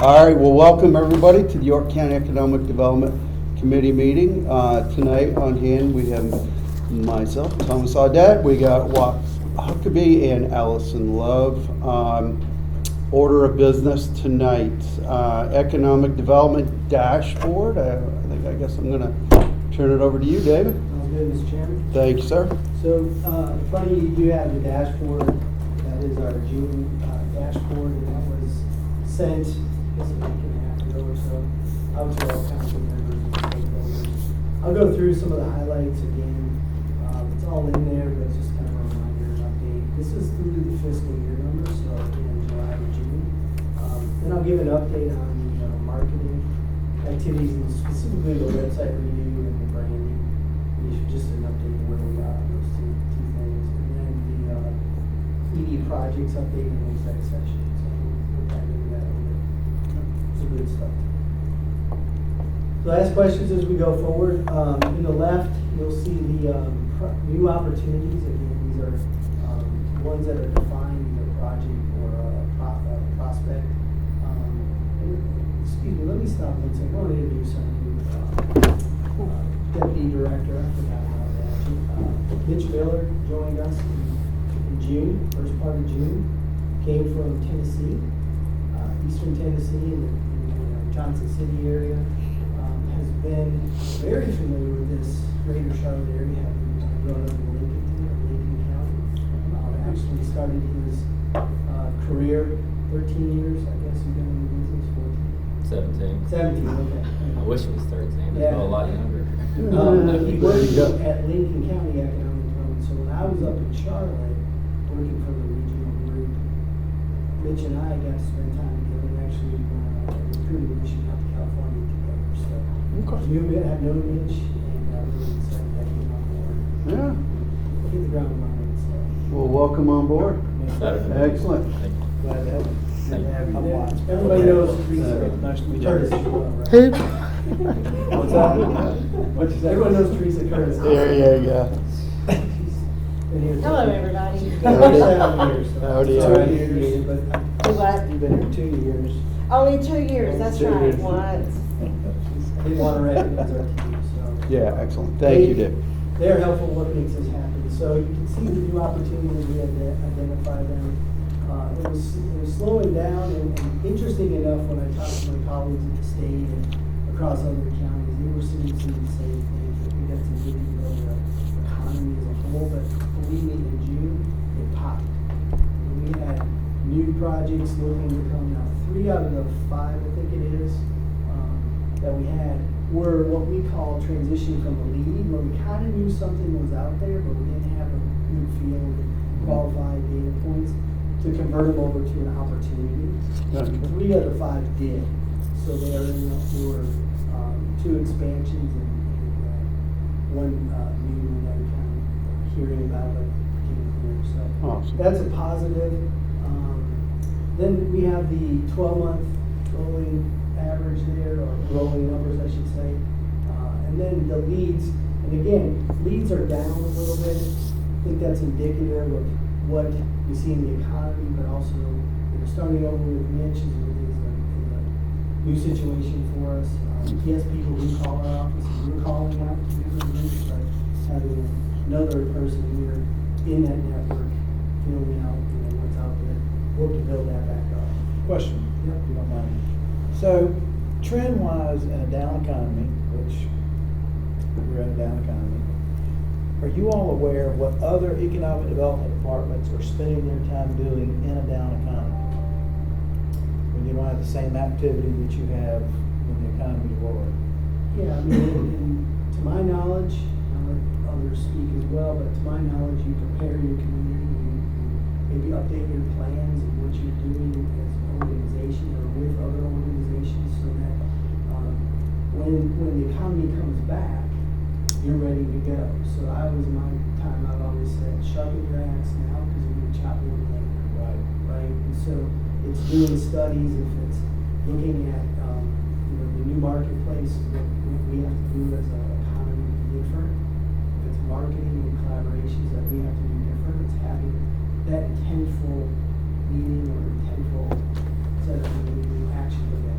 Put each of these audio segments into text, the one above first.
All right, well, welcome everybody to the York County Economic Development Committee meeting. Tonight on hand, we have myself, Thomas Audette, we got Wat Huckabee and Allison Love. Order of business tonight, Economic Development Dashboard. I guess I'm gonna turn it over to you, David. Sounds good, Mr. Chairman. Thank you, sir. So, in front of you, you do have the dashboard. That is our June dashboard, and that was sent, I guess, a week and a half ago or so, out to all council members and stakeholders. I'll go through some of the highlights again. It's all in there, but it's just kind of a reminder and update. This is through the fiscal year numbers, so in July to June. Then I'll give an update on the marketing activities and specifically the website review and the branding. Just an update of where we are on those two things. And then the ED projects update in the exec session. So we'll dive into that a little bit. Some good stuff. So ask questions as we go forward. In the left, you'll see the new opportunities. Again, these are ones that are defined, either project or prospect. Excuse me, let me stop one second. I want to introduce our new Deputy Director. I forgot about that. Mitch Miller joined us in June, first part of June. Came from Tennessee, Eastern Tennessee, in the Johnson City area. Has been very familiar with this greater Charlotte area, having grown up in Lincoln County. Actually started his career 13 years, I guess you've been in the business, 14? 17. 17, okay. I wish it was 13. Yeah. I'm a lot younger. He worked at Lincoln County Economic Development. So when I was up in Charlotte, working for the regional group, Mitch and I got to spend time together and actually recruited Michigan out to California together. So I've known Mitch and really excited that he came on board. Yeah, Hit the ground running. So well, welcome on board. Excited for me. Excellent. Thank you. glad to have you. Thank you. Have you there. Everybody knows Teresa. Nice to meet you. Curtis as well, right? Who? What's that? What'd you say? Everyone knows Teresa Curtis. There you go. Been here Hello, 7 everybody. years. So Howdy, sorry howdy. to hear you, but Do what? you've been here 2 years. Only 2 years, that's 2 right, years. once. I didn't want to recognize our team, so. Yeah, excellent. Thank you, Dave. They're helpful, what makes this happen. So you can see the new opportunities, we had to identify them. It was slowing down, and interesting enough, when I talked to my colleagues at the state and across other counties, they were seeing some of the same things. I think that's indicative of the economy as a whole, but believe me, in June, it popped. And we had new projects looking to come out. 3 out of the 5, I think it is, that we had were what we call transition from a lead, where we kind of knew something was out there, but we didn't have a good feel of qualified data points to convert them over to an opportunity. Okay. 3 out of 5 did. So they are in there were 2 expansions and 1 new one that we kind of hearing about, but getting clear. So Awesome. that's a positive. Then we have the 12-month rolling average there, or rolling numbers, I should say. And then the leads, and again, leads are down a little bit. I think that's indicative of what we see in the economy, but also, starting over with Mitch is a new situation for us. Yes, people do call our office, and we're calling out to different groups, but having another person here in that network, filling out, what's out there, work to build that back up. Question, Yep. if you don't mind. So, trend-wise in a down economy, which we're in a down economy, are you all aware of what other economic development departments are spending their time doing in a down economy? When you don't have the same activity that you have when the economy is roaring? Yeah, I mean, and to my knowledge, I'll let others speak as well, but to my knowledge, you prepare your community, you maybe update your plans and what you're doing as an organization or with other organizations, so that when the economy comes back, you're ready to go. So I was my time, I've always said, sharpen your axe now because you're going to chop it later. Right? And so it's doing studies, if it's looking at the new marketplace, what we have to do as an economy to be different. If it's marketing and collaborations that we have to do different, it's having that intentful meeting or intentful set of action with that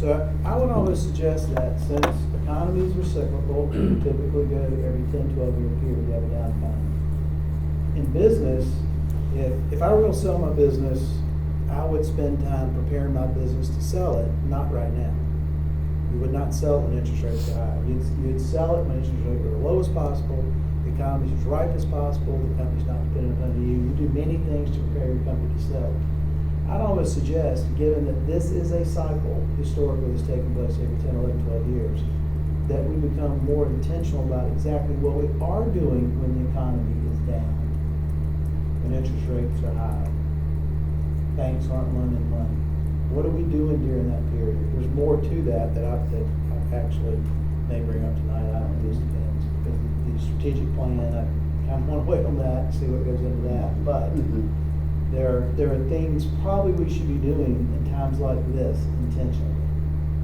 So I would almost suggest that since economies are cyclical, we typically go every 10, 12-year period, you have a down economy. In business, if I were gonna sell my business, I would spend time preparing my business to sell it, not right now. You would not sell it when interest rates are high. You'd sell it when interest rates are low as possible, the economy's as ripe as possible, the company's not dependent upon you. You do many things to prepare your company to sell. I'd almost suggest, given that this is a cycle historically that's taken place every 10, 11, 12 years, that we become more intentional about exactly what we are doing when the economy is down, when interest rates are high, banks aren't loaning money. What are we doing during that period? There's more to that I actually may bring up tonight. I don't know, this depends. Because the strategic plan, I kind of want to wait on that and see what goes into that. But there are things probably we should be doing in times like this intentionally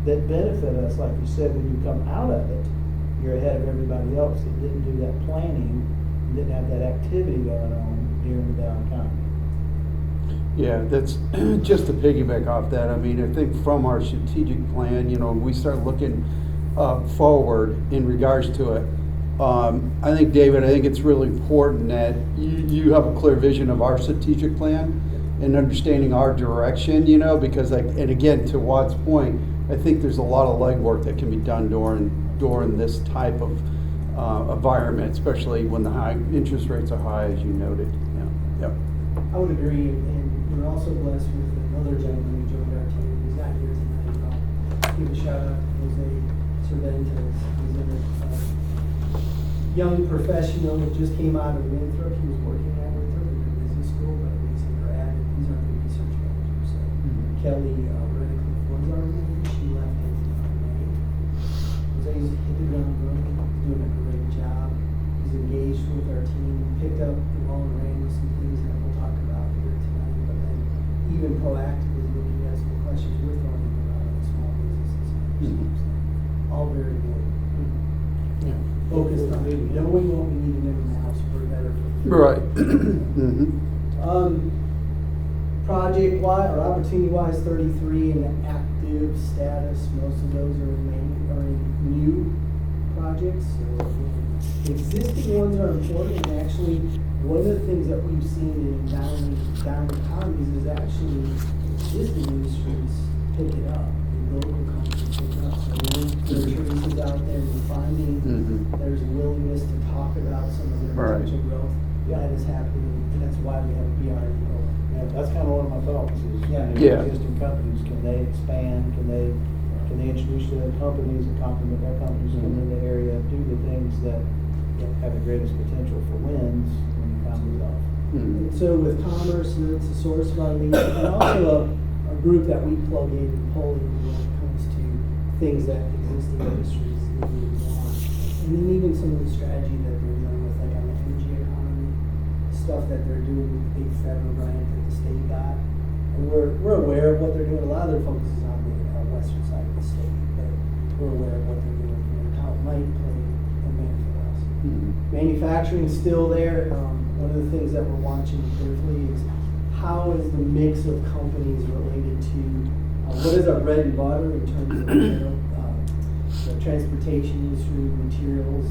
that benefit us. Like you said, when you come out of it, you're ahead of everybody else that didn't do that planning, didn't have that activity going on during the down economy. Yeah, that's, just to piggyback off that, I mean, I think from our strategic plan, you know, we start looking forward in regards to it. I think, David, I think it's really important that you have a clear vision of our strategic plan and understanding our direction, you know, because like, and again, to Watt's point, I think there's a lot of legwork that can be done during this type of environment, especially when the high interest rates are high, as you noted. Yeah. Yep. I would agree, and we're also blessed with another gentleman who joined our team. He's not here tonight, but I'll give a shout out to Jose Cervantes. He's a young professional that just came out of Winthrop. He was working at Winthrop in the business school, but he's a grad, and he's our new research manager. So Kelly Reddick was our manager. She left in May. Jose's hit the ground running, doing a great job. He's engaged with our team, picked up the ball and ran with some things that we'll talk about here tonight, but then even proactively looking at some questions we're throwing around in small businesses. All very good. Yeah. Focused on knowing what we need in every house for better. Right. Project wise or opportunity wise, 33 in active status. Most of those are in new projects. So existing ones are important, and actually one of the things that we've seen in down economies is actually existing industries pick it up, the local companies pick it up. So there are traces out there, we're finding there's willingness to talk about some of their Right. potential growth that is happening, and that's why we have a BRE program. Yeah, that's kind of one of my thoughts is, Yeah. Yeah. existing companies, can they expand, can they introduce their companies and complement their companies, come in the area, do the things that have the greatest potential for wins when the economy's off. And so with commerce, it's a source of our leads, and also a group that we plug in and pull in when it comes to things that existing industries need and want. And then even some of the strategy that they're dealing with, like on the energy economy, stuff that they're doing with the big federal grant that the state got. And we're aware of what they're doing. A lot of their focus is on the western side of the state, but we're aware of what they're doing and how it might play a benefit us. Manufacturing is still there. One of the things that we're watching carefully is how is the mix of companies related to what is our bread and butter in terms of the transportation industry, materials,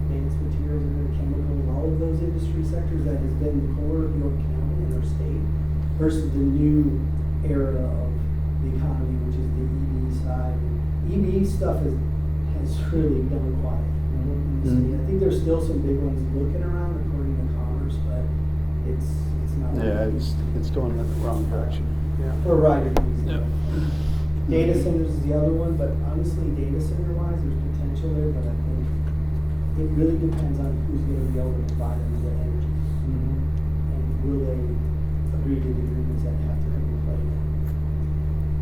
advanced materials, and chemicals, all of those industry sectors that has been the core of York County and our state, versus the new era of the economy, which is the EV side. And EV stuff has really gone quiet. I think there's still some big ones looking around according to commerce, but it's not. Yeah, it's going in the wrong direction. Yeah. For a variety of reasons. Yeah. Data centers is the other one, but honestly, data center wise, there's potential there, but I think it really depends on who's gonna be able to provide them the energy. And will they agree to the agreements that have to come in play?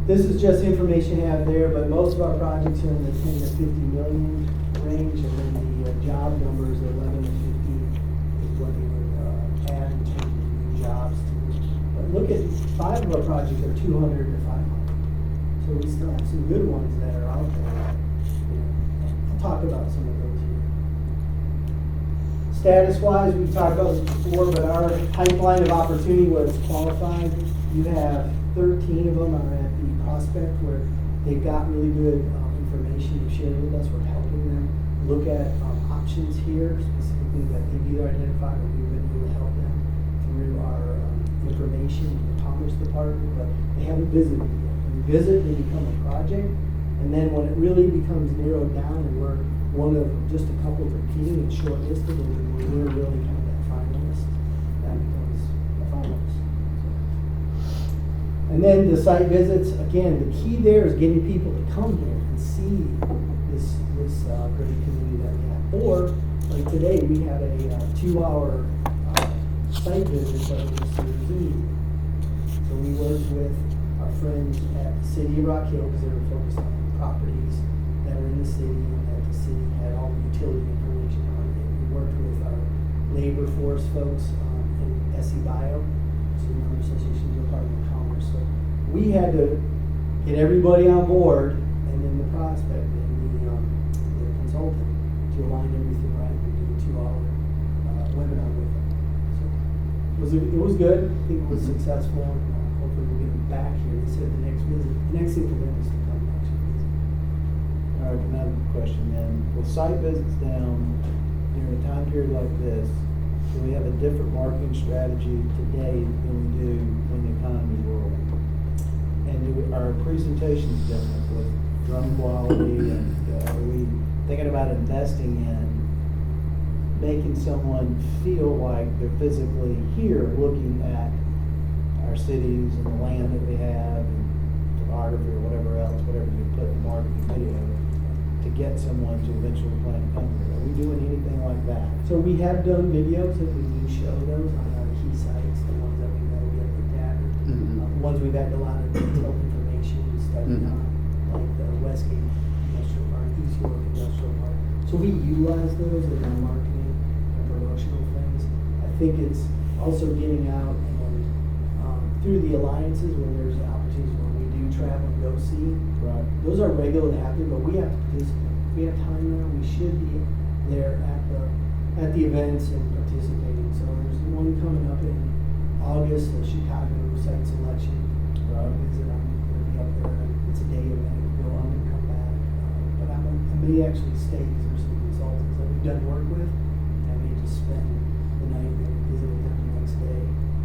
This is just information you have there, but most of our projects are in the 10 to 50 million range, and then the job numbers, 11 to 50 is what they would add in terms of new jobs. But look at 5 of our projects are 200 to 500. So we still have some good ones that are out there. I'll talk about some of those here. Status-wise, we've talked about this before, but our pipeline of opportunity where it's qualified, you have 13 of them are at the prospect where They've got really good information to share with us. We're helping them look at options here, specifically that they've either identified or we've been able to help them through our information in the Commerce Department, but they haven't visited yet. When they visit, they become a project, and then when it really becomes narrowed down and we're one of just a couple competing and shortlisted, and when we're really kind of that finalist, that becomes a finalist. And then the site visits, again, the key there is getting people to come here and see this great community that we have. Or, like today, we had a 2-hour site visit, but it was through Zoom. So we worked with our friends at the City of Rock Hill, because they were focused on properties that are in the city, and that the city had all the utility information on it. We worked with our labor force folks in SE Bio, Sonoma Association of Department of Commerce. So we had to get everybody on board, and then the prospect and the consultant to align everything right and do a 2-hour webinar with them. So it was good. I think it was successful. Hopefully we'll get them back here. They said the next thing for them is to come back to visit. All right, another question then. With site visits down during a time period like this, do we have a different marketing strategy today than we do when the economy's rolling? And are our presentations different with drum quality, and are we thinking about investing in making someone feel like they're physically here looking at our cities and the land that we have and photography or whatever else, whatever you put in marketing video to get someone to eventually plan to come here? Are we doing anything like that? So we have done videos that we do show those on our key sites, the ones that we know we have looked at, Mhm. the ones we've had a lot of detailed information studied Mhm. on, like the Westgate Industrial Park, East York Industrial Park. So we utilize those in our marketing and promotional things. I think it's also getting out and through the alliances, when there's opportunities when we do travel and go see, Right. those are regularly happening, but we have to participate. If we have time now, we should be there at the events and participating. So there's one coming up in August, the Chicago site selection visit. I'm gonna be up there, and it's a day event, go on and come back. But I may actually stay, because there's some consultants that we've done work with, and I may just spend the night and visit with them the next day.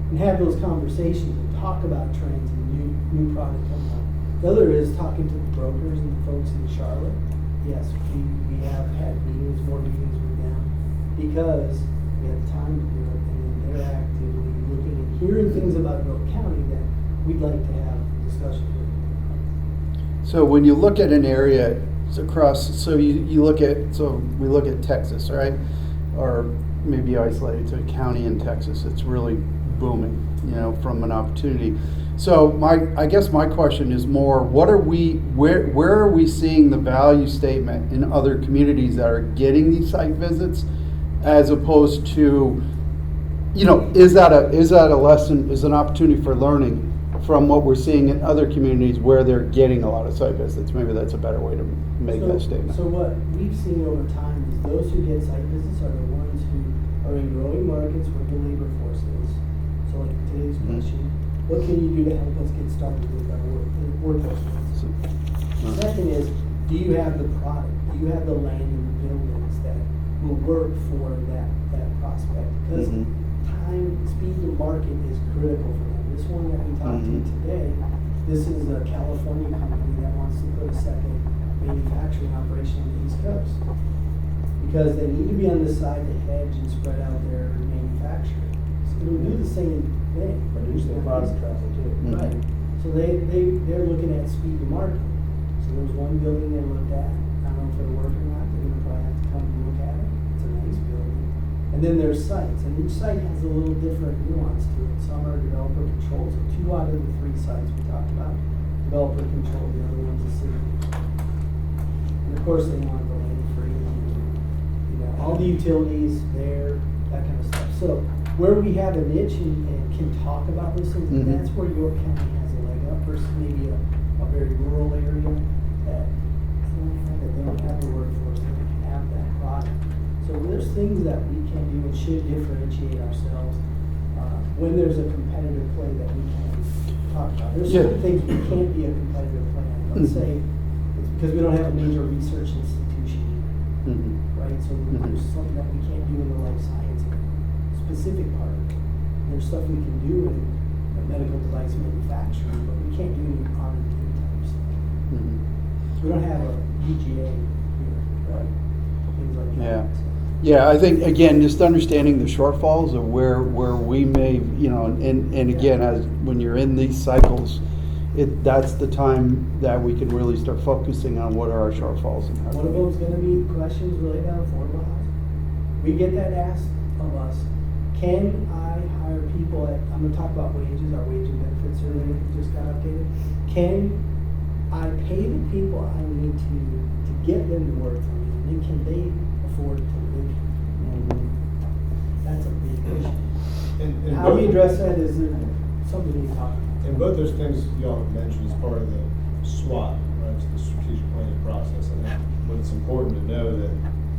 And have those conversations and talk about trends and new product coming out. The other is talking to the brokers and the folks in Charlotte. Yes, we have had more meetings with them, because we have time to do it, and then they're actively looking and hearing things about Grove County that we'd like to have discussions with them. So when you look at an area it's across, so you look at, so we look at Texas, right? Or maybe isolated to a county in Texas, it's really booming, from an opportunity. So I guess my question is more, where are we seeing the value statement in other communities that are getting these site visits, as opposed to, is that a lesson, is an opportunity for learning from what we're seeing in other communities where they're getting a lot of site visits? Maybe that's a better way to make that statement. So what we've seen over time is those who get site visits are the ones who are in growing markets where the labor force is. So like today's question, what can you do to help us get started with our workforce? Second is, do you have the product? Do you have the land and the buildings that will work for that prospect? Because time, speed to market is critical for them. This one that we talked to today, this is a California company that wants to put a second manufacturing operation on the East Coast. Because they need to be on this side to hedge and spread out their manufacturing. So it'll do the same thing. Reduce their product traffic too. Right. So they're looking at speed to market. So there was one building they looked at. I don't know if it'll work or not. They're gonna probably have to come and look at it. It's a nice building. And then there's sites, and each site has a little different nuance to it. Some are developer controlled. So 2 out of the 3 sites we talked about, developer controlled. The other one's a city. And of course, they want the land free. All the utilities there, that kind of stuff. So where we have a niche and can talk about those things, that's where York County has a leg up versus maybe a very rural area that they don't have the workforce, they don't have that product. So there's things that we can do and should differentiate ourselves when there's a competitive play that we can talk about. There's certain things we can't be a competitive play on. let's say, it's because we don't have a major research institution, Mhm. right? So there's something that we can't do in the life science specific part. There's stuff we can do in medical device manufacturing, but we can't do any R&D type stuff. Mhm. We don't have a UGA here, right? Things like that. Yeah. So. Yeah, I think, again, just understanding the shortfalls of where we may, you know, and again, as, when you're in these cycles, that's the time that we can really start focusing on what are our shortfalls and how. One of them's gonna be questions related to affordable housing. We get that asked of us, can I hire people at, I'm gonna talk about wages, our wage and benefits survey just got updated. Can I pay the people I need to get them to work for me, and then can they afford to live here? That's a big issue. And How we both- address that is something we talk about. And both those things y'all mentioned as part of the SWOT, right, it's the strategic planning process. I think what's important to know that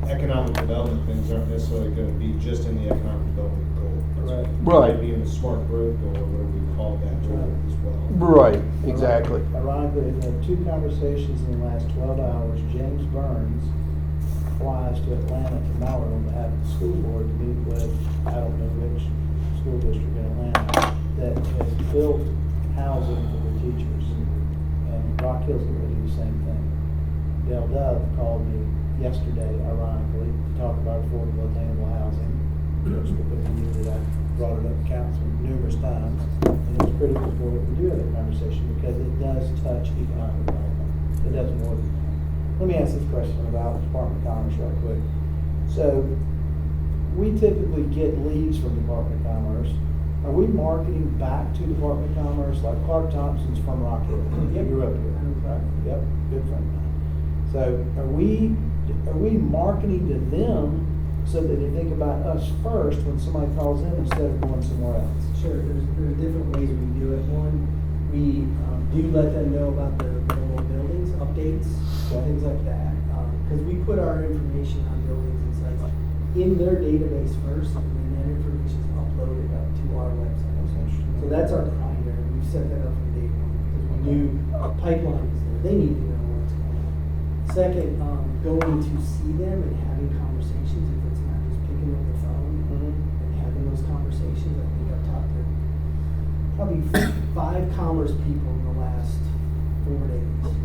economic development things aren't necessarily gonna be just in the economic development goal. Right. Right. It might be in the smart growth goal, or whatever we call that goal as well. Right, exactly. Ironically, we've had 2 conversations in the last 12 hours. James Burns flies to Atlanta tomorrow on behalf of the school board to meet with, I don't know which school district in Atlanta, that has built housing for the teachers. And Rock Hill's going to do the same thing. Del Dove called me yesterday, ironically, to talk about affordable attainable housing, which because he knew that I brought it up to council numerous times. And it's critical for it to do that conversation because it does touch economic development. It doesn't work. Let me ask this question about Department of Commerce right quick. So, we typically get leads from Department of Commerce. Are we marketing back to Department of Commerce, like Clark Thompson's from Rock Hill? Yep. You're up here, right? Yep, good friend of mine. So, are we marketing to them so that they think about us first when somebody calls in instead of going somewhere else? Sure, there's different ways we do it. One, we do let them know about the available buildings, updates, Okay. things like that. Because we put our information on buildings and sites in their database first, and then that information is uploaded up to our website. That's interesting. So that's our primary. We've set that up from day one because we knew our pipeline is there. They need to know what's going on. Second, going to see them and having conversations, if it's not just picking up the phone and having those conversations. I think I've talked to probably 5 commerce people in the last 4 days.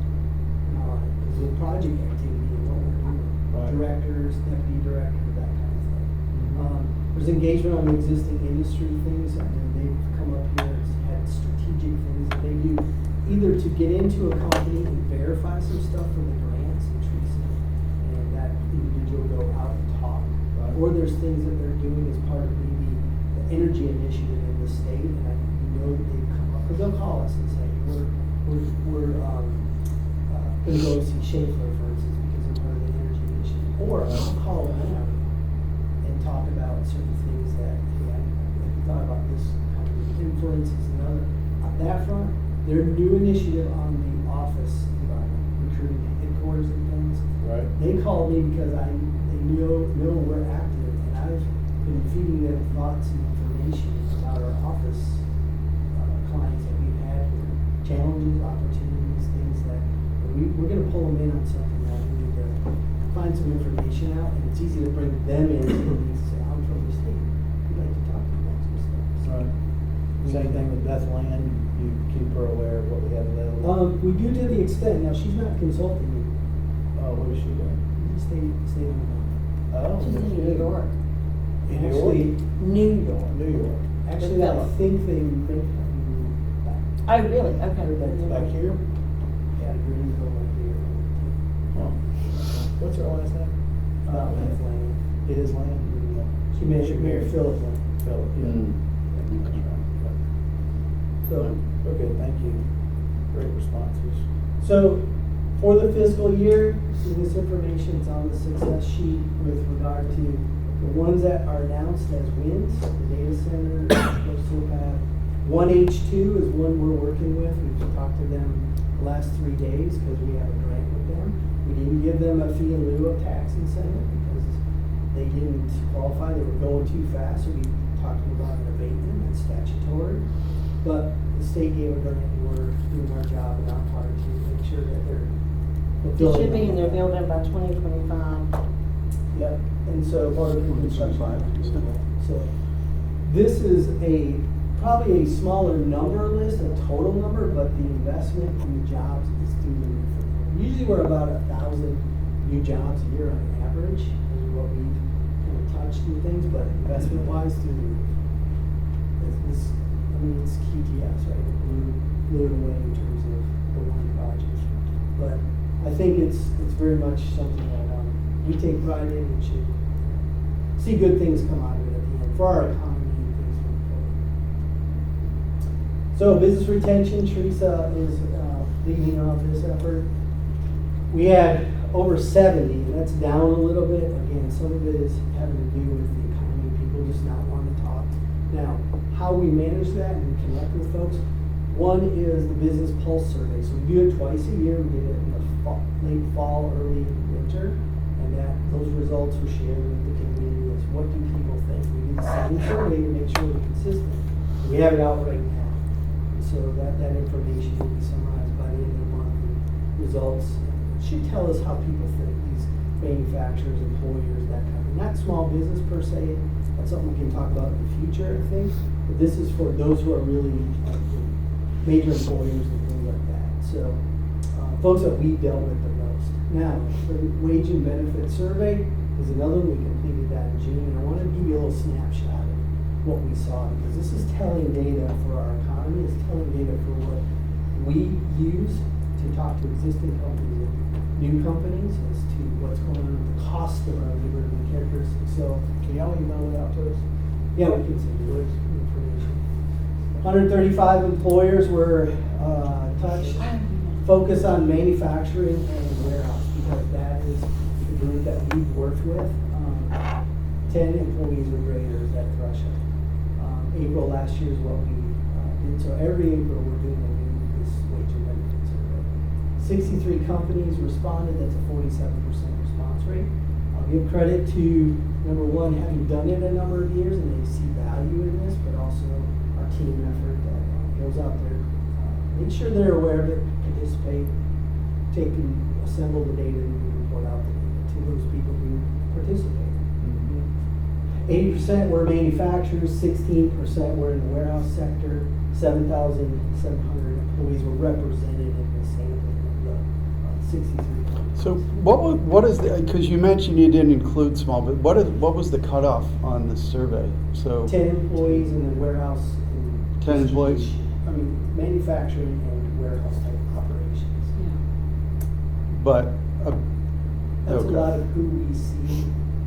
Because of project activity and what we're doing. Right. Directors, deputy director, that kind of thing. There's engagement on existing industry things, and they've come up here and had strategic things that they do, either to get into a company and verify some stuff for the grants and Teresa and that individual go out and talk. Right. Or there's things that they're doing as part of maybe the energy initiative in the state, and we know that they've come up, because they'll call us and say, we're gonna go see Schaefer, for instance, because they're part of the energy initiative. Or I'll call them and talk about certain things that, hey, I thought about this company, influence is another. On that front, their new initiative on the office environment, recruiting headquarters and things. Right. They called me because they know we're active, and I've been feeding them thoughts and information about our office clients that we've had here, challenges, opportunities, things that we're gonna pull them in on something that we need to find some information out, and it's easy to bring them in and say, I'm from the state, we'd like to talk to you about some stuff. So, Right. Same thing with Beth Land, you keep her aware of what we have available. we do to the extent, now she's not consulting me, What is she doing? stay in the moment. Oh, She's in New York. In New Actually, York? New York. New York. Actually, I think they may have moved back. Oh, really? Okay. Heard that's Back here? Yeah, Greenville right here. Oh. What's her last name? Not That's Land. Lane. It is Land? She married Philip Lane. Philip, yeah. Mm. That's right. So, Okay, thank you. Great responses. so for the fiscal year, see this information, it's on the success sheet with regard to the ones that are announced as wins, the data center, Coastal Path. 1H2 is one we're working with. We've talked to them the last 3 days because we have a grant with them. We didn't give them a fee in lieu of tax incentive because they didn't qualify. They were going too fast, so we talked to them about an abatement and statutory. But the state gave a grant, and we're doing our job in our part to make sure sure that they're It fulfilling. should be in their building by 2025. Yep, and so part of the construction. 25%. So this is probably a smaller number list, a total number, but the investment in the jobs is through the roof. Usually we're about 1,000 new jobs a year on average, is what we've kind of touched and things, but investment wise through the roof. It's QTS, right? It blew it away in terms of the one project. But I think it's very much something that we take pride in and should see good things come out of it at the end for our economy and things going forward. So business retention, Teresa is leading off this effort. We had over 70, and that's down a little bit. Again, some of it is having to do with the economy, people just not wanting to talk. Now, how we manage that and connect with folks, one is the Business Pulse Survey. So we do it twice a year. We did it in the late fall, early winter, and those results were shared with the community as what do people think. We do the same survey to make sure we're consistent. We have it out right now. So that information will be summarized by the end of the month. Results should tell us how people think, these manufacturers, employers, that kind of thing. Not small business per se. That's something we can talk about in the future, I think. But this is for those who are really major employers and things like that. So folks that we dealt with the most. Now, the wage and benefit survey is another one. We completed that in June. And I want to give you a little snapshot of what we saw, because this is telling data for our economy. It's telling data for what we use to talk to existing companies and new companies as to what's going on with the cost of our labor and the characteristics. So Can y'all email it out to us? yeah, we can send you this information. 135 employers were touched. Focus on manufacturing and warehouse, because that is the group that we've worked with. 10 employees or greater is that threshold. April last year is what we did. So every April we're doing this wage and benefit survey. 63 companies responded. That's a 47% response rate. I'll give credit to, number one, having done it a number of years and they see value in this, but also our team effort that goes out there. Make sure they're aware of it, participate, assemble the data and report out the data to those people who participate. 80% were manufacturers, 16% were in the warehouse sector, 7,700 employees were represented in the sampling of the 63 companies. So what is the, because you mentioned you didn't include small, but what was the cutoff on the survey? So 10 employees in the warehouse. And 10 employees? I mean, manufacturing and warehouse type operations. But, That's okay. a lot of who we see.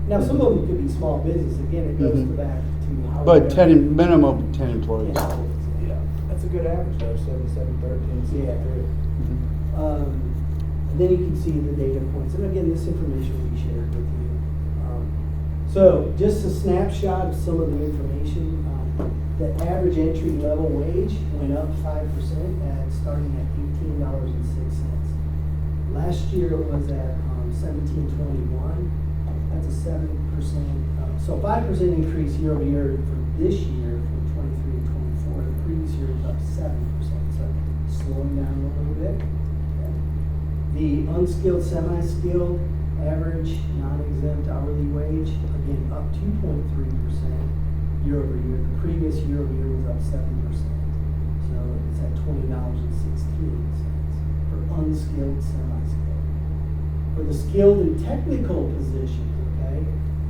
Now, some of them could be small business. Again, it goes Mhm. back to how. But we- minimum 10 employees. Yeah. Yeah. That's a good average though, 77, 13, 63. Mhm. And then you can see the data points. And again, this information will be shared with you. So just a snapshot of some of the information. The average entry level wage went up 5% starting at $18.06. Last year it was at $17.21. That's a 7%. So 5% increase year over year for this year from 23 to 24. The previous year was up 7%. So slowing down a little bit. Okay. The unskilled, semi-skilled, average, non-exempt hourly wage, again, up 2.3% year over year. The previous year over year was up 7%. So it's at $20.16 for unskilled, semi-skilled. For the skilled and technical positions, okay,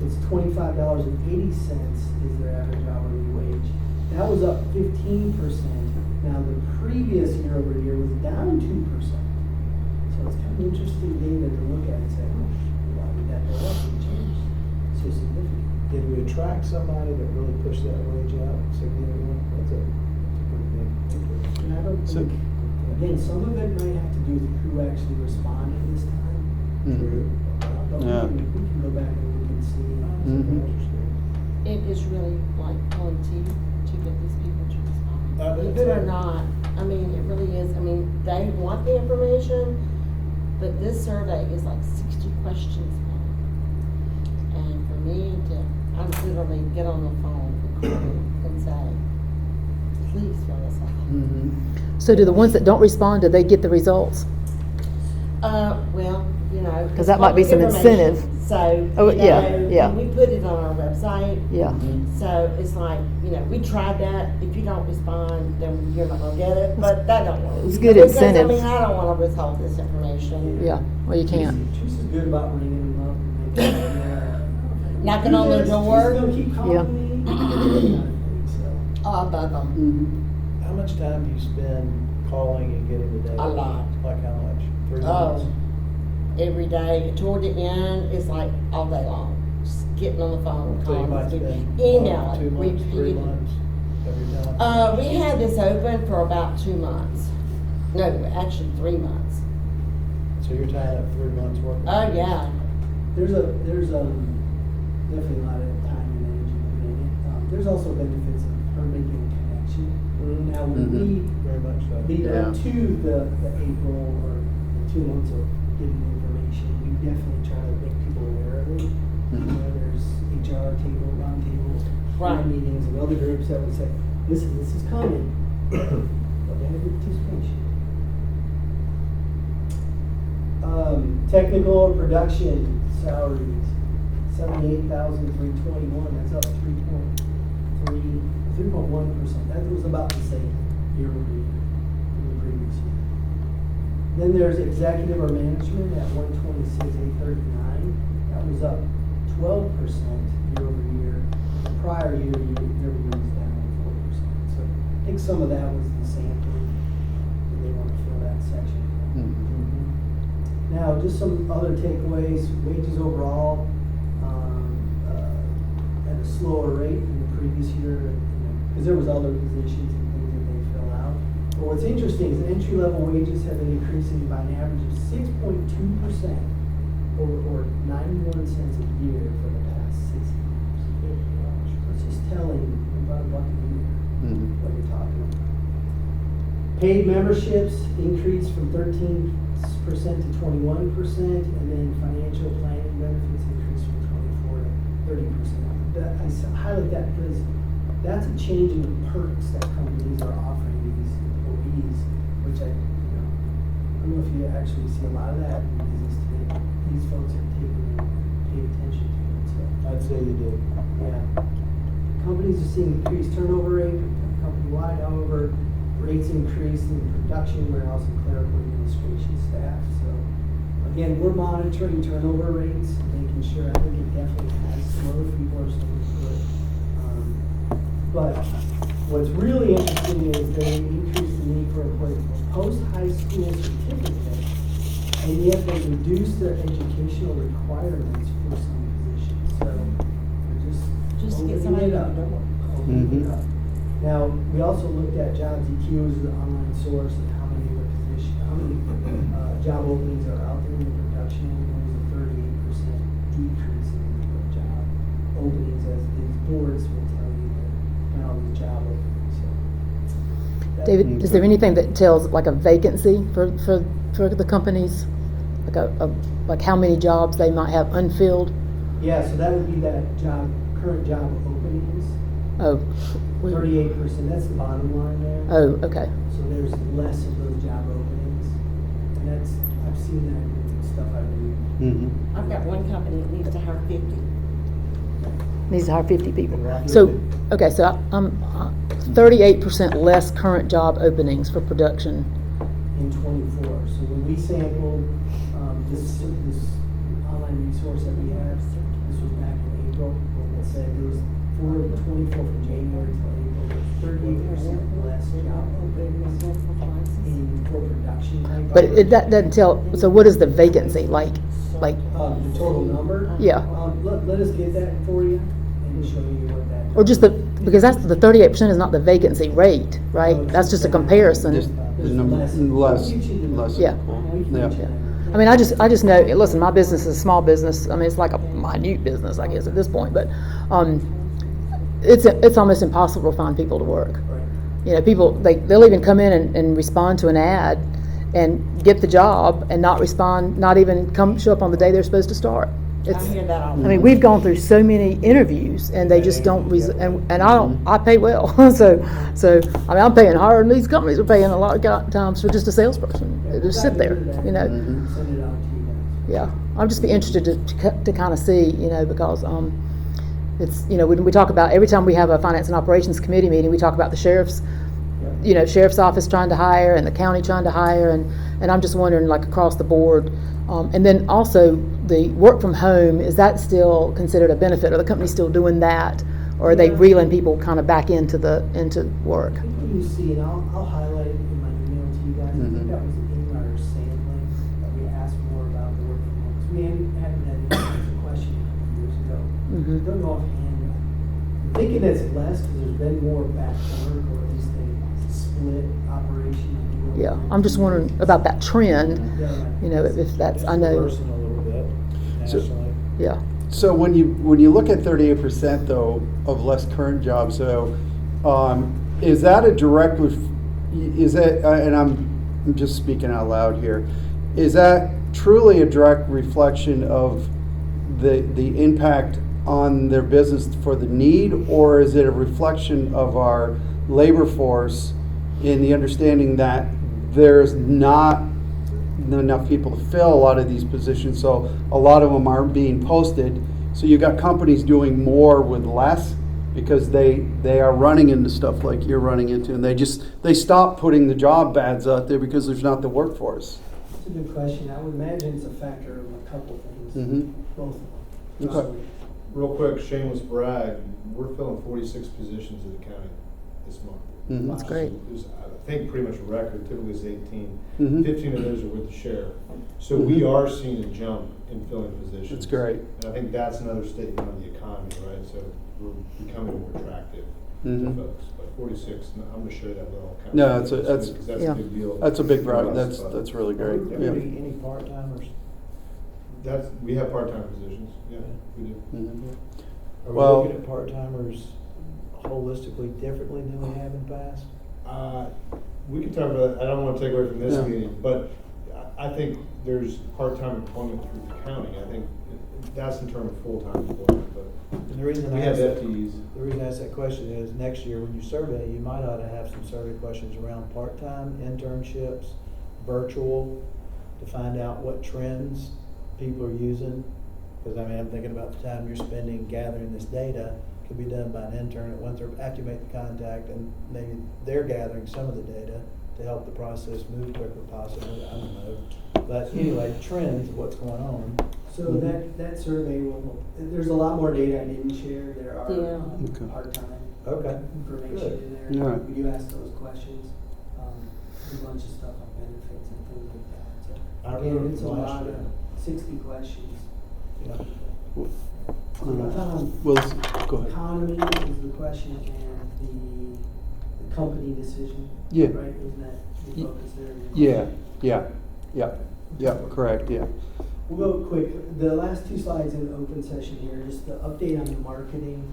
it's $25.80 is their average hourly wage. That was up 15%. Now the previous year over year was down 2%. So it's kind of interesting data to look at and say, oh, why did that go up and change so significant? Did we attract somebody that really pushed that wage out significantly? That's a pretty big increase. And I don't So- think, again, some of it might have to do with who actually responded this time. Mhm. But Yeah. we can go back and we can see. Mhm. It is really like pulling teeth to get these people to respond. That's Believe it or right. not, I mean, it really is. I mean, they want the information, but this survey is like 60 questions long. And for me to, I'm literally get on the phone and say, please fill us out. Mhm. So do the ones that don't respond, do they get the results? Well, you know. 'Cause that might be it's some public incentive. information. So, Oh, you yeah, know, yeah. and we put it on our website. Yeah, So it's like, you know, we tried that. If you don't respond, then you're not gonna get it, but that don't work. It's good Because, incentive. I mean, I don't wanna withhold this information. yeah, well, you can't. She's good about ringing them up and making sure. Knocking on their door? She's gonna keep Yeah. calling me. So, Oh, above them. How much time do you spend calling and getting the data? A lot. Like how much? 3 Oh, months? every day. Toward the end, it's like all day long. Just getting on the phone, So you calling, might spend email 2 it, months, 3 repeat it. months every time? We had this open for about 2 months. No, actually 3 months. So you're tying up 3 months worth? of Oh, yeah. There's definitely a lot of time and energy put in it. There's also benefits of her making a connection. Mhm. Now, when we Very much so. lead Yeah. up to the April or the 2 months of giving information, we definitely try to make people aware of it. You know, there's HR table, round table, Right. meetings and other groups that would say, listen, this is coming. But they have your participation. Technical or production salaries, 78,321, that's up 3.1%. That was about the same year over year from the previous year. Then there's executive or management at 126,839. That was up 12% year over year. The prior year, everything was down 4%. So I think some of that was the sampling, and they want to fill that section. Now, just some other takeaways, wages overall, at a slower rate than the previous year, because there was other positions and things that they fill out. But what's interesting is entry-level wages have been increasing by an average of 6.2% or 91 cents a year for the past 6 years. So it's just telling about $1 a year what you're talking about. Paid memberships increased from 13% to 21%, and then financial planning benefits increased from 24 to 30%. Highlight that because that's a change in the perks that companies are offering these employees, which I don't know if you actually see a lot of that in business today. These folks are pay attention to it, so. I'd say you did. Yeah. Companies are seeing increased turnover rate company-wide, however, rates increase in production, warehouse, and clerical administration staff. So, again, we're monitoring turnover rates, making sure, I think it definitely has slowed, people are slowing through it. But what's really interesting is they increase the need for employees for post-high school certificates, and yet they reduce their educational requirements for some positions. So, they're just Just to get opening somebody it in up. the door. Opening it Mhm. up. Now, we also looked at Jobs EQ as the online source of how many job openings are out there in the production. There was a 38% decrease in the number of job openings, as these boards will tell you that now the job openings. So that- David, is there anything that tells like a vacancy for the companies? Like like how many jobs they might have unfilled? Yeah, so that would be that current job openings, Oh, 38%, that's the bottom line there. oh, okay. So there's less of those job openings, and I've seen that in stuff I read. I've got one company that needs to hire 50. Needs to hire 50 people. So, okay, so I'm 38% less current job openings for production. In 24. So when we sampled this online resource that we have, this was back in April, when it said there was 24 from January till April, 38% less job openings for production type. But that doesn't tell, so what is the vacancy like? Like, The total number? Yeah. Let us get that for you and show you what that. or just because that's the 38% is not the vacancy rate, right? That's just a comparison. Just the number, less. Yeah. Yeah. I mean, I just know, listen, my business is a small business. I mean, it's like a minute business, I guess, at this point, but, it's almost impossible to find people to work. You know, people, they'll even come in and respond to an ad and get the job and not respond, not even show up on the day they're supposed to start. I hear that all the I time. mean, we've gone through so many interviews and they just don't, and I don't, I pay well, so, I mean, I'm paying higher than these companies are paying a lot of times for just a salesperson. They just sit there, you know? Mhm. Send it out to you guys. Yeah, I'll just be interested to kind of see, you know, because, it's, you know, when we talk about, every time we have a finance and operations committee meeting, we talk about the sheriff's, you know, sheriff's office trying to hire and the county trying to hire, and I'm just wondering, like, across the board. And then also, the work from home, is that still considered a benefit? Are the companies still doing that? Or are they reeling people kind of back into work? I think what you see, and I'll highlight it in my email to you guys, I Mhm. think that was in our sampling, that we asked more about the work from home. 'Cause we hadn't had a question a couple years ago. Mhm. Don't know offhand. I'm thinking it's less because there's been more back work, or at least a split operation. Yeah, I'm just wondering about that trend, Yeah. you know, if that's, I It's know, reversing a little bit So- nationally. yeah. So when you look at 38% though of less current jobs, so is that a direct? Is that and I'm just speaking out loud here? Is that truly a direct reflection of the impact on their business for the need, or is it a reflection of our labor force in the understanding that there's not enough people to fill a lot of these positions, so a lot of them aren't being posted. So you got companies doing more with less because they are running into stuff like you're running into, and they stop putting the job ads out there because there's not the workforce. That's a good question. I would imagine it's a factor of a couple things, Mhm. both of them. Okay. Real quick, shameless brag, we're filling 46 positions in the county this month. Mhm. That's great. It was, I think, pretty much a record, typically it's 18. Mhm. 15 of those are with the sheriff. So we Mhm. are seeing a jump in filling positions. That's great. And I think that's another statement on the economy, right? So we're becoming more attractive Mhm. to folks. But 46, I'm gonna share that with all county. No, that's a- that's- because that's Yeah. a big deal. That's a big for problem. us, That's but really great. Are Yeah. there any part-timers? we have part-time positions, yeah, we do. Mhm. Are Well- we looking at part-timers holistically differently than we have in the past? We can talk about, I don't want to take away from this Yeah. meeting, but I think there's part-time employment through the county. I think that's in terms of full-time employment, but And the reason we I have ask that, FTEs. the reason I ask that question is, next year when you survey, you might ought to have some survey questions around part-time, internships, virtual, to find out what trends people are using. Because I mean, I'm thinking about the time you're spending gathering this data, could be done by an intern at Winthrop after you make the contact, and maybe they're gathering some of the data to help the process move quicker possibly, I don't know. But anyway, trends, what's going on. So that survey there's a lot more data I didn't share. There are Yeah. Okay. part-time Okay. information Good. in there. All right. We do ask those questions, a bunch of stuff on benefits and things like that. I So again, remember it's a from last lot year. of 60 questions. Yeah. Well, go ahead. Economy is the question, and the company decision. Yeah. Right, isn't that the focus there? Yeah, correct, yeah. We'll go quick. The last two slides in the open session here, just the update on the marketing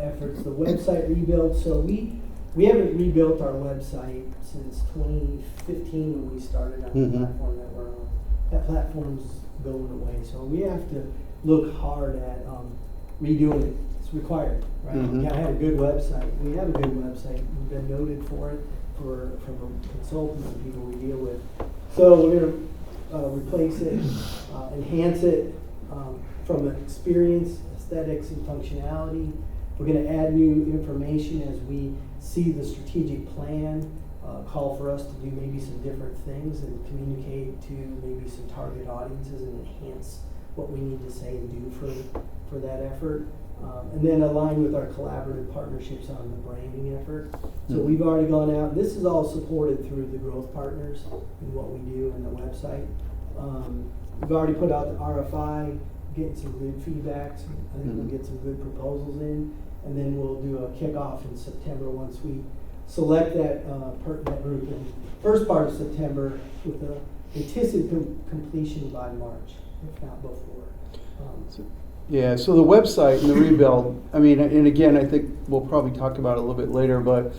efforts, the website rebuild. So we haven't rebuilt our website since 2015 when we started on the Mhm. platform that we're on. That platform's going away, so we have to look hard at redoing it. It's required, right? Mhm. You gotta have a good website. We have a good website. We've been noted for it from consultants and people we deal with. So we're gonna replace it, enhance it from an experience, aesthetics, and functionality. We're gonna add new information as we see the strategic plan call for us to do maybe some different things and communicate to maybe some target audiences and enhance what we need to say and do for that effort. And then align with our collaborative partnerships on the branding effort. So Mhm. we've already gone out, this is all supported through the growth partners and what we do in the website. We've already put out the RFI, getting some good feedbacks. I think we'll Mhm. get some good proposals in. And then we'll do a kickoff in September once we select that group in first part of September with the anticipated completion by March, if not before. Yeah, so the website and the rebuild, I mean, and again, I think we'll probably talk about it a little bit later, but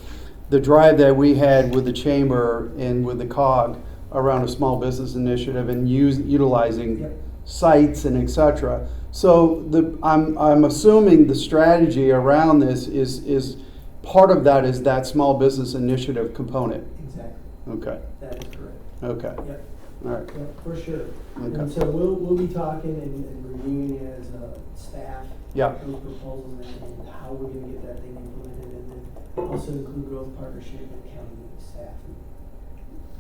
the drive that we had with the chamber and with the COG around a small business initiative and utilizing Yep. sites and et cetera. So I'm assuming the strategy around this is part of that is that small business initiative component. Exactly, Okay, that is correct. okay, Yep, all right. yep, for sure. Okay. And so we'll be talking and reviewing it as a staff. Yeah. Those proposals and how we're gonna get that thing implemented, and then also include growth partnership and county staff. And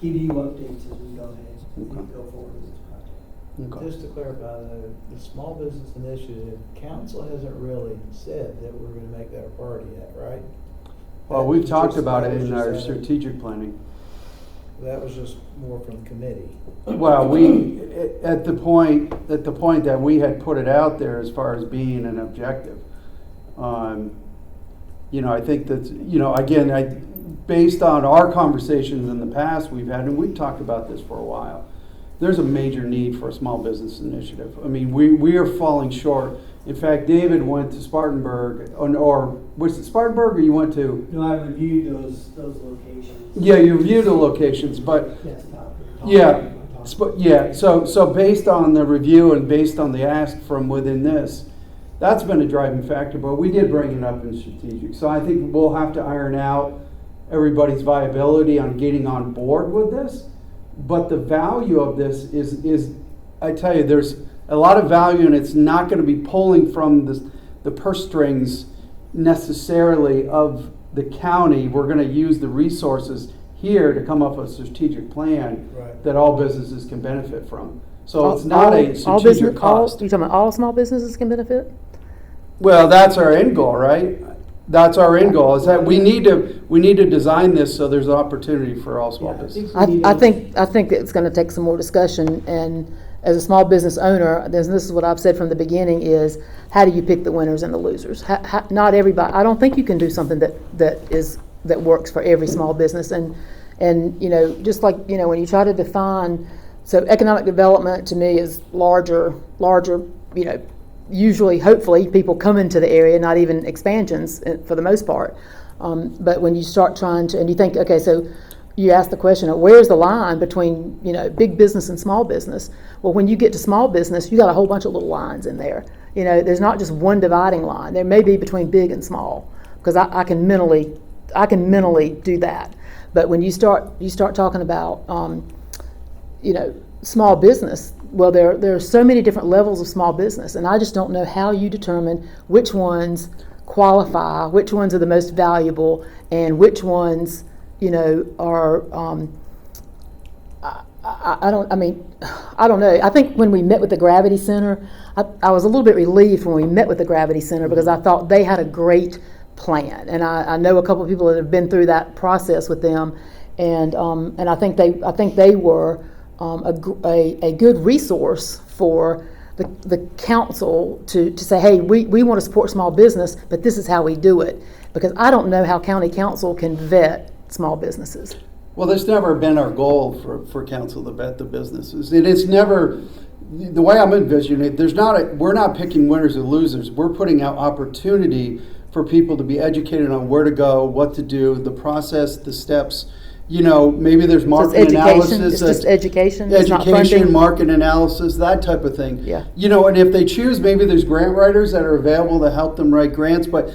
give you updates as we go ahead and Okay. go forward with this project. Okay. Just to clarify though, the small business initiative, council hasn't really said that we're gonna make that a priority yet, right? Well, That we've was talked just- about that it was in just our added- strategic planning. That was just more from committee. Well, we, at the point that we had put it out there as far as being an objective, you know, I think that, you know, again, based on our conversations in the past we've had, and we've talked about this for a while, there's a major need for a small business initiative. I mean, we are falling short. In fact, David went to Spartanburg, or was it Spartanburg, or you went to? No, I reviewed those locations. Yeah, you reviewed the locations, but Desktop. yeah, yeah. So based on the review and based on the ask from within this, that's been a driving factor. But we did bring it up in strategic. So I think we'll have to iron out everybody's viability on getting on board with this. But the value of this is I tell you, there's a lot of value, and it's not going to be pulling from the purse strings necessarily of the county. We're going to use the resources here to come up with a strategic plan Right. that all businesses can benefit from. So it's not a strategic cost. You talking about all small businesses can benefit? Well, that's our end goal, right? That's our end goal, is that we need to design this so there's an opportunity for all small Yeah, I businesses. think we need I to- think it's gonna take some more discussion, and as a small business owner, this is what I've said from the beginning, is how do you pick the winners and the losers? Not everybody, I don't think you can do something that works for every small business, and, you know, just like, you know, when you try to define, so economic development to me is larger, you know, usually, hopefully, people come into the area, not even expansions for the most part. But when you start trying to, and you think, okay, so you ask the question of where's the line between, you know, big business and small business? Well, when you get to small business, you got a whole bunch of little lines in there. You know, there's not just one dividing line. There may be between big and small, because I can mentally do that. But when you start talking about, you know, small business, well, there are so many different levels of small business, and I just don't know how you determine which ones qualify, which ones are the most valuable, and which ones, you know, are. I don't know. I think when we met with the Gravity Center, I was a little bit relieved when we met with the Gravity Center, because I thought they had a great plan, and I know a couple of people that have been through that process with them, and I think they were a good resource for the council to say, hey, we want to support small business, but this is how we do it, because I don't know how county council can vet small businesses. Well, there's never been our goal for council to vet the businesses. And it's never, the way I'm envisioning it, we're not picking winners or losers. We're putting out opportunity for people to be educated on where to go, what to do, the process, the steps. You know, maybe there's market analysis. It's just education. It's not Education, funding. market analysis, that type of thing. Yeah. You know, and if they choose, maybe there's grant writers that are available to help them write grants. But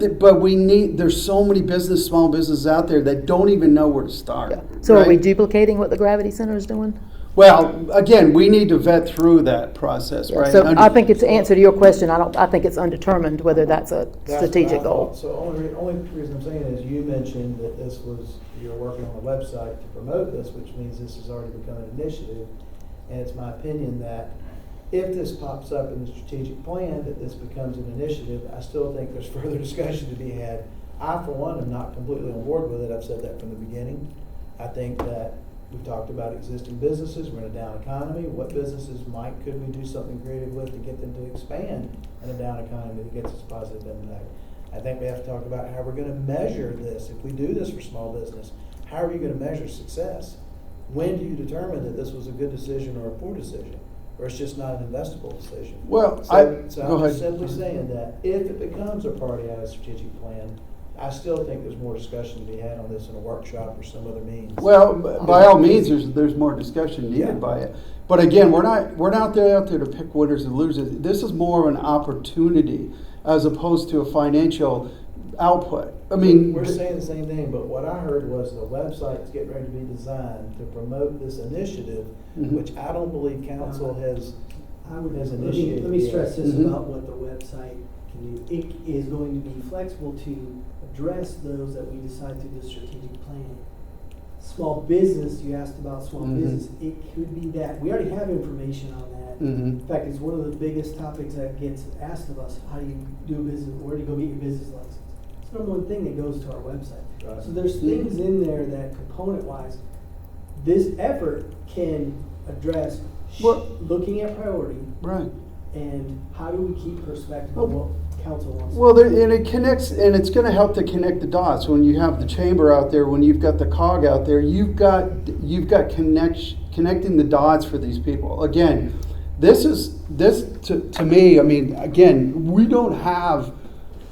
there's so many small businesses out there that don't even know where to start. Yeah. So are we right? duplicating what the Gravity Center is doing? Well, again, we need to vet through that process, Yeah, right? so I think it's the answer to your question. I think it's undetermined whether that's a That's strategic what I goal. thought. So only reason I'm saying is you mentioned that you're working on a website to promote this, which means this has already become an initiative. And it's my opinion that if this pops up in the strategic plan, that this becomes an initiative, I still think there's further discussion to be had. I, for one, am not completely on board with it. I've said that from the beginning. I think that we've talked about existing businesses. We're in a down economy. What businesses could we do something creative with to get them to expand in a down economy that gets us positive impact? I think we have to talk about how we're going to measure this. If we do this for small business, how are you going to measure success? When do you determine that this was a good decision or a poor decision? Or it's just not an investable decision? Well, So go I'm ahead. just simply saying that if it becomes a priority out of the strategic plan, I still think there's more discussion to be had on this in a workshop or some other means. Well, by all means, there's more discussion needed Yeah. by it. But again, we're not out there to pick winners and losers. This is more of an opportunity as opposed to a financial output. I mean, We're saying the same thing, but what I heard was the website's getting ready to be designed to promote this initiative, Mhm. which I don't believe council has. I would, Has let me initiated stress this Mhm. about what the website can do. It is going to be flexible to address those that we decide to do strategic planning. Small business, you asked about small Mhm. business, it could be that. We already have information on that. Mhm. In fact, it's one of the biggest topics that gets asked of us. How do you do a business? Where do you go get your business license? It's the number one thing that goes to our website. Right. So there's things in there that component-wise, this effort can address Well- looking at priority right. and how do we keep perspective of what council wants. Well, and it connects, and it's going to help to connect the dots. When you have the chamber out there, when you've got the cog out there, you've got connecting the dots for these people. Again, this to me. I mean, again, we don't have.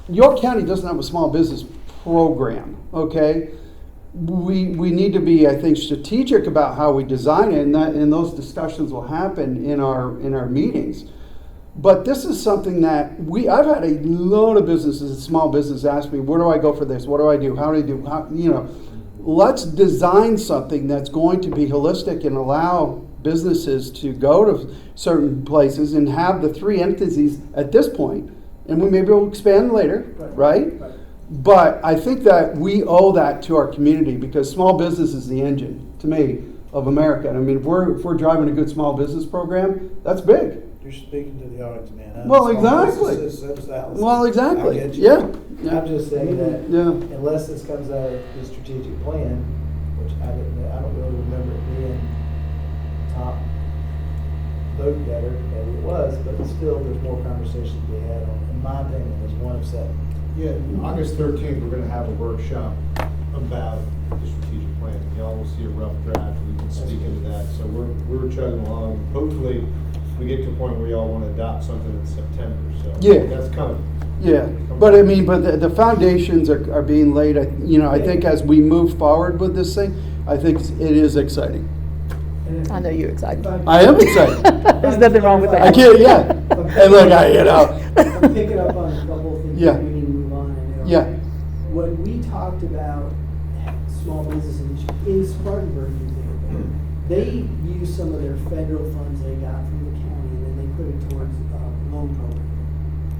York County doesn't have a small business program. Okay, we need to be, I think, strategic about how we design it, and those discussions will happen in our meetings. But this is something that I've had a load of businesses, small businesses ask me, where do I go for this? What do I do? How do I do? Let's design something that's going to be holistic and allow businesses to go to certain places and have the three entities at this point. And we maybe will expand later, right? But I think that we owe that to our community because small business is the engine, to me, of America. And I mean, if we're driving a good small business program, that's big. You're speaking to the audience, man. I'm Well, small exactly. businesses, so is Allison. Well, exactly. I get you. Yeah. I'm just saying that Yeah. unless this comes out of the strategic plan, which I don't really remember it being top vote getter, maybe it was, but still there's more conversation to be had on, in my opinion, there's one of seven. Yeah, August 13th, we're gonna have a workshop about the strategic plan. Y'all will see a rough draft, we can speak into that. So we're chugging along. Hopefully, we get to a point where y'all wanna adopt something in September, so. Yeah. That's coming. Yeah, but I mean, but the foundations are being laid. I think as we move forward with this thing, I think it is exciting. I know you're excited. I am excited. There's nothing wrong with that. I can't, yeah. And look, I'm picking up on a couple of things. Yeah. We need to move on. I know. Yeah. When we talked about small business in Spartanburg, they use some of their federal funds they got from the county and then they put it towards loan program.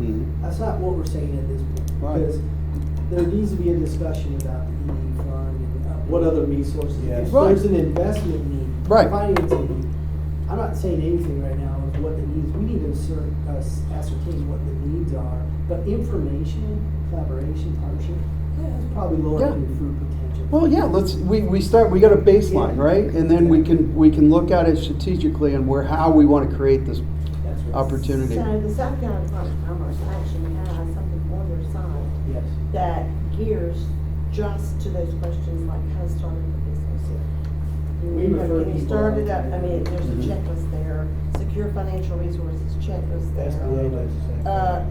Mhm. That's not what we're saying at this point. Right. Because there needs to be a discussion about the ED fund and what other resources. Yes. If Right. there's an investment need, Right. financing need. I'm not saying anything right now of what the needs, we need to ascertain what the needs are. But information, collaboration, partnership, that's probably lower Yeah. hanging fruit potential. Well, yeah. we got a baseline, right? And then we can look at it strategically and how we want to create this That's right. opportunity. So the South Carolina Department of Commerce actually has something on their site Yes. that gears just to those questions like how to start a business. We refer Getting people started on up, to I mean, there's a Mhm. checklist there, secure financial resources checklist there. SBA does the same Uh, thing.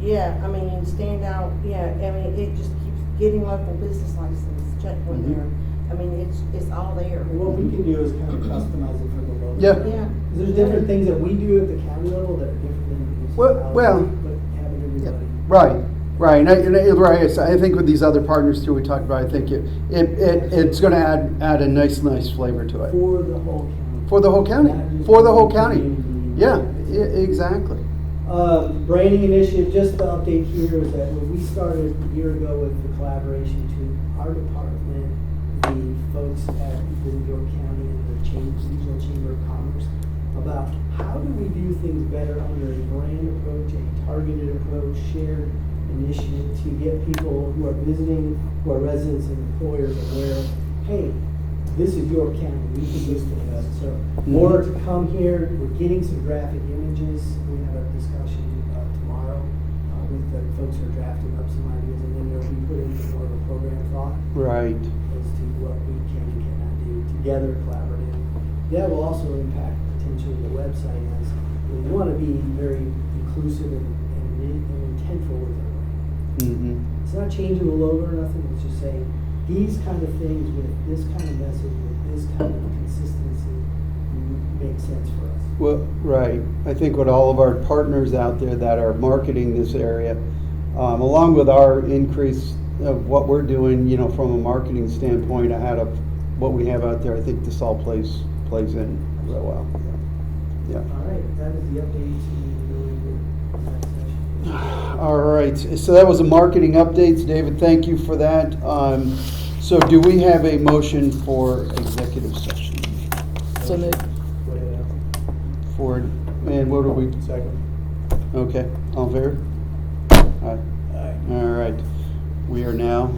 Yeah, I mean, stand out, yeah, I mean, it just keeps getting local business license, checkpoint Mhm. there. I mean, it's all there. And what we can do is kind of customize it for the local. Yeah. Yeah. There's different things that we do at the county level that are different than the Well- municipality, but having everybody. Right. Right. I think with these other partners too, we talked about. I think it's going to add a nice flavor to it For the whole county. for the whole county. Not just For the whole one county. community. Yeah. It's- Exactly. Branding initiative, just the update here is that when we started a year ago with the collaboration between our department, the folks at the New York County and the Regional Chamber of Commerce, about how do we do things better under a brand approach, a targeted approach, shared initiative to get people who are visiting, who are residents and employers aware of, hey, this is York County, we can do things. So more to come here, we're getting some graphic images, we have a discussion tomorrow with the folks who are drafting up some ideas, and then they'll be put into more of a program thought Right. as to what we can and cannot do together, collaborative. That will also impact potentially the website as we want to be very inclusive and intentful with it. Mm-hmm. It's not changing the logo or nothing, it's just saying, these kind of things with this kind of message, with this kind of consistency, makes sense for us. Well, right. I think with all of our partners out there that are marketing this area, along with our increase of what we're doing, you know, from a marketing standpoint ahead of what we have out there, I think this all plays in real well. Yeah. All right, that is the updates and we'll go into the next session. All right. So that was the marketing updates. David, thank you for that. So do we have a motion for executive session? So moved. Go ahead, Al. For, and what are we, Second. okay, all in favor? Aye. Aye. All right. We are now